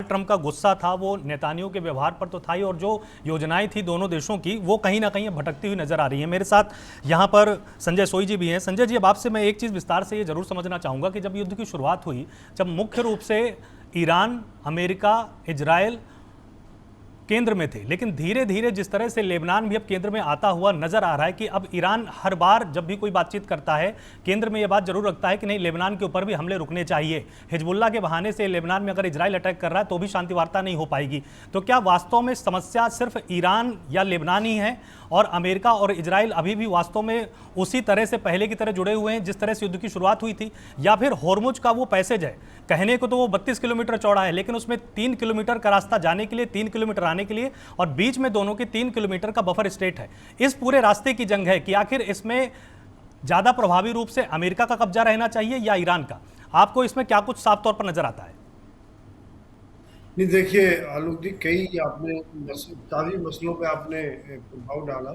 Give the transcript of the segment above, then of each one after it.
Trump का गुस्सा था वो नेतानियाहू के व्यवहार पर तो था ही, और जो योजनाएं थी दोनों देशों की वो कहीं ना कहीं भटकती हुई नजर आ रही है। मेरे साथ यहाँ पर संजय सोई जी भी हैं। संजय जी, अब आपसे मैं एक चीज़ विस्तार से ये जरूर समझना चाहूँगा कि जब युद्ध की शुरुआत हुई, जब मुख्य रूप से ईरान, अमेरिका, इजराइल केंद्र में थे, लेकिन धीरे धीरे जिस तरह से लेबनान भी अब केंद्र में आता हुआ नजर आ रहा है कि अब ईरान हर बार जब भी कोई बातचीत करता है केंद्र में यह बात जरूर रखता है कि नहीं, लेबनान के ऊपर भी हमले रुकने चाहिए। हिजबुल्लाह के बहाने से लेबनान में अगर इजराइल अटैक कर रहा है तो भी शांति वार्ता नहीं हो पाएगी। तो क्या वास्तव में समस्या सिर्फ ईरान या लेबनान ही है और अमेरिका और इजराइल अभी भी वास्तव में उसी तरह से पहले की तरह जुड़े हुए हैं जिस तरह से युद्ध की शुरुआत हुई थी? या फिर होर्मुज का वो पैसेज है, कहने को तो वो 32 किलोमीटर चौड़ा है, लेकिन उसमें 3 किलोमीटर का रास्ता जाने के लिए, 3 किलोमीटर आने के लिए, और बीच में दोनों के 3 किलोमीटर का बफर स्टेट है। इस पूरे रास्ते की जंग है कि आखिर इसमें ज्यादा प्रभावी रूप से अमेरिका का कब्जा रहना चाहिए या ईरान का? आपको इसमें क्या कुछ साफ तौर पर नजर आता है? नहीं, देखिए आलोक जी, कई आपने काफी मसलों पे आपने प्रभाव डाला।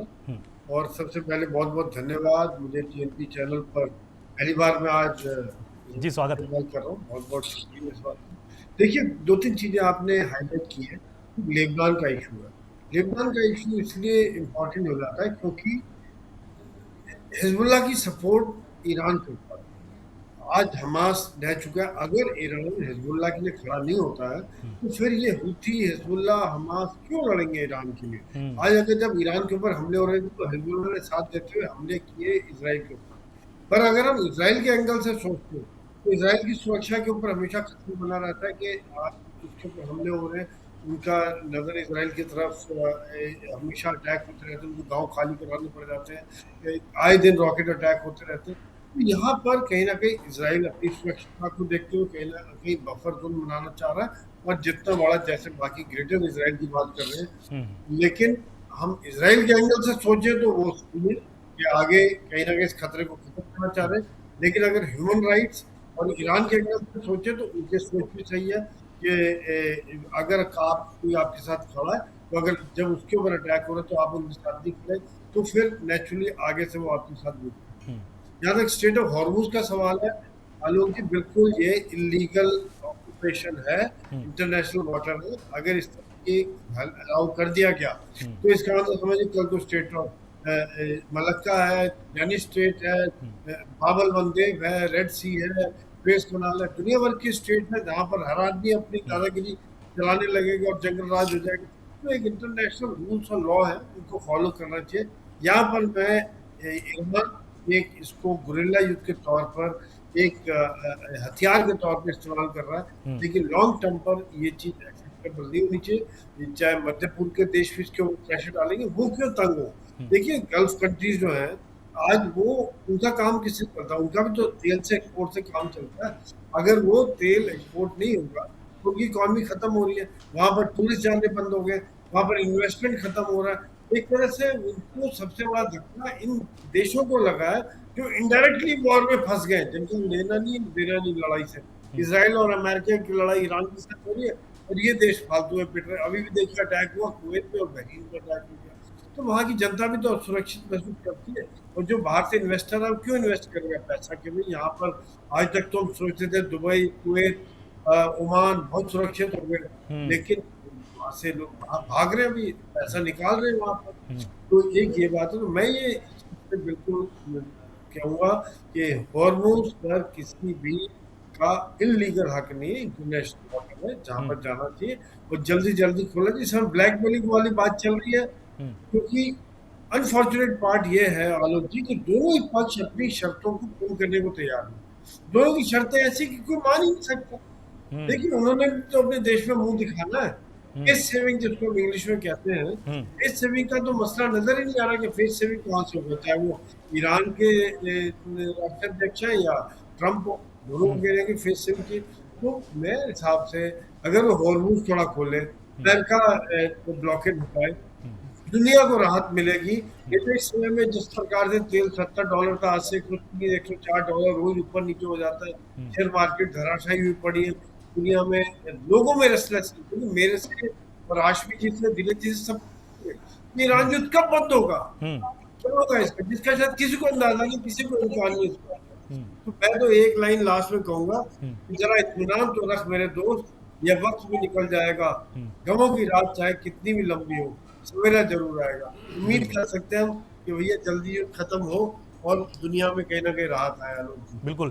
और सबसे पहले बहुत बहुत धन्यवाद, मुझे टीएनपी चैनल पर पहली बार मैं आज जी, स्वागत है। इस्तेमाल कर रहा हूँ। बहुत बहुत शुक्रिया इस बात का। देखिए, दो तीन चीजें आपने हाईलाइट की है। लेबनान का इशू है। लेबनान का इशू इसलिए इम्पोर्टेंट हो जाता है क्योंकि हिजबुल्लाह की सपोर्ट ईरान के ऊपर आज हमास रह चुका है। अगर ईरान हिजबुल्लाह के लिए खड़ा नहीं होता है तो फिर ये हूथी, हिजबुल्लाह, हमास क्यों लड़ेंगे ईरान के लिए? आज अगर जब ईरान के ऊपर हमले हो रहे थे तो हिजबुल्लाह ने साथ देते हुए हमले किए इसराइल के ऊपर। पर अगर हम इसराइल के एंगल से सोचते हैं तो इसराइल की सुरक्षा के ऊपर हमेशा खतरा बना रहता है कि आज उसके ऊपर हमले हो रहे हैं, उनका नजर इसराइल की तरफ हमेशा अटैक होते रहते हैं, उनको गांव खाली कराने पड़ जाते हैं, आए दिन रॉकेट अटैक होते रहते हैं। तो यहाँ पर कहीं ना कहीं इसराइल अपनी सुरक्षा को देखते हुए कहीं ना कहीं बफर जोन बनाना चाह रहा है, और जितना बड़ा, जैसे बाकी ग्रेटर इसराइल की बात कर रहे हैं। लेकिन हम इसराइल के एंगल से सोचे तो वो सुनिए कि आगे कहीं ना कहीं इस खतरे को खत्म करना चाह रहे हैं। लेकिन अगर ह्यूमन राइट्स और ईरान के एंगल से सोचे तो उनके सोच भी सही है कि अगर आप कोई आपके साथ खड़ा है तो अगर जब उसके ऊपर अटैक हो रहा है तो आप उनके साथ नहीं खड़े तो फिर नेचुरली आगे से वो आपके साथ भी। जहाँ तक स्टेट ऑफ हॉर्मुज का सवाल है, आलोक जी, बिल्कुल ये इलीगल ऑक्यूपेशन है, इंटरनेशनल वाटर है। अगर इस तरह की अलाउ कर दिया गया तो इसका मतलब समझिए कल को स्टेट ऑफ मलक्का है, डेनिश स्टेट है, बाबल मंदेब है, रेड सी है, सुएज कनाल है, दुनिया भर की स्टेट है जहाँ पर हर आदमी अपनी दादागिरी चलाने लगेगा और जंगल राज हो जाएगा। तो एक इंटरनेशनल रूल्स और लॉ है, उनको फॉलो करना चाहिए। यहाँ पर मैं ईरान एक इसको गुरिल्ला युद्ध के तौर पर, एक हथियार के तौर पर इस्तेमाल कर रहा है, लेकिन लॉन्ग टर्म पर ये चीज एक्सेप्टेबल नहीं होनी चाहिए। चाहे मध्य पूर्व के देश भी इसके ऊपर प्रेशर डालेंगे, वो क्यों तंग हो? देखिए, गल्फ कंट्रीज जो है आज वो उनका काम किससे करता है? उनका भी तो तेल से, एक्सपोर्ट से काम चलता है। अगर वो तेल एक्सपोर्ट नहीं होगा तो उनकी इकॉनमी खत्म हो रही है, वहां पर टूरिस्ट जाने बंद हो गए, वहां पर इन्वेस्टमेंट खत्म हो रहा है। एक तरह से उनको सबसे बड़ा धक्का इन देशों को लगा है जो इनडायरेक्टली वॉर में फंस गए, जिनको लेना नहीं देना नहीं लड़ाई से। इसराइल और अमेरिका की लड़ाई ईरान के साथ हो रही है और ये देश फालतू में पिट रहे। अभी भी देखिए अटैक हुआ कुवैत में और बहरीन में अटैक हो गया। तो वहां की जनता भी तो सुरक्षित महसूस करती है। और जो बाहर से इन्वेस्टर है वो क्यों इन्वेस्ट करेगा पैसा? कि भाई यहाँ पर आज तक तो हम सोचते थे दुबई, कुवैत, ओमान बहुत सुरक्षित हो गए, लेकिन वहां से लोग भाग रहे हैं, अभी पैसा निकाल रहे हैं वहां पर। तो एक ये बात है। तो मैं ये बिल्कुल कहूंगा कि हॉर्मोन्स पर किसी भी का इलीगल हक नहीं है, इंटरनेशनल वाटर है जहां पर जाना चाहिए और जल्दी जल्दी खोला चाहिए। सर, ब्लैक मेलिंग वाली बात चल रही है क्योंकि अनफॉर्चुनेट पार्ट ये है आलोक जी कि दोनों ही पक्ष अपनी शर्तों को पूर्ण करने को तैयार हैं। दोनों की शर्तें ऐसी कि कोई मान ही नहीं सकता। लेकिन उन्होंने भी तो अपने देश में मुंह दिखाना है। फेस सेविंग जिसको हम इंग्लिश में कहते हैं, फेस सेविंग का तो मसला नजर ही नहीं आ रहा कि फेस सेविंग कहाँ से होगा, चाहे वो ईरान के राष्ट्राध्यक्ष है या ट्रम्प हो, दोनों को कह रहे हैं कि फेस सेविंग की। तो मेरे हिसाब से अगर वो हॉर्मूज थोड़ा खोले, अमेरिका ब्लॉकेट हटाए, दुनिया को राहत मिलेगी। ये तो इस समय में जिस प्रकार से तेल $70 था, आज से कुछ नहीं, $104 रोज ऊपर नीचे हो जाता है। शेयर मार्केट धराशायी हुई पड़ी है। दुनिया में लोगों में रेस्टलेस, मेरे से और आशमी जी से, दिलीप जी से, सब ईरान युद्ध कब बंद होगा, क्या होगा इसका, जिसका शायद किसी को अंदाजा नहीं, किसी को इम्कान नहीं इसका। तो मैं तो एक लाइन लास्ट में कहूंगा कि जरा इत्मीनान तो रख मेरे दोस्त, यह वक्त भी निकल जाएगा, गमों की रात चाहे कितनी भी लंबी हो, सवेरा जरूर आएगा। उम्मीद बिल्कुल कर सकते हैं हम कि भैया जल्दी ये खत्म हो और दुनिया में कहीं ना कहीं राहत आए आलोक जी। बिल्कुल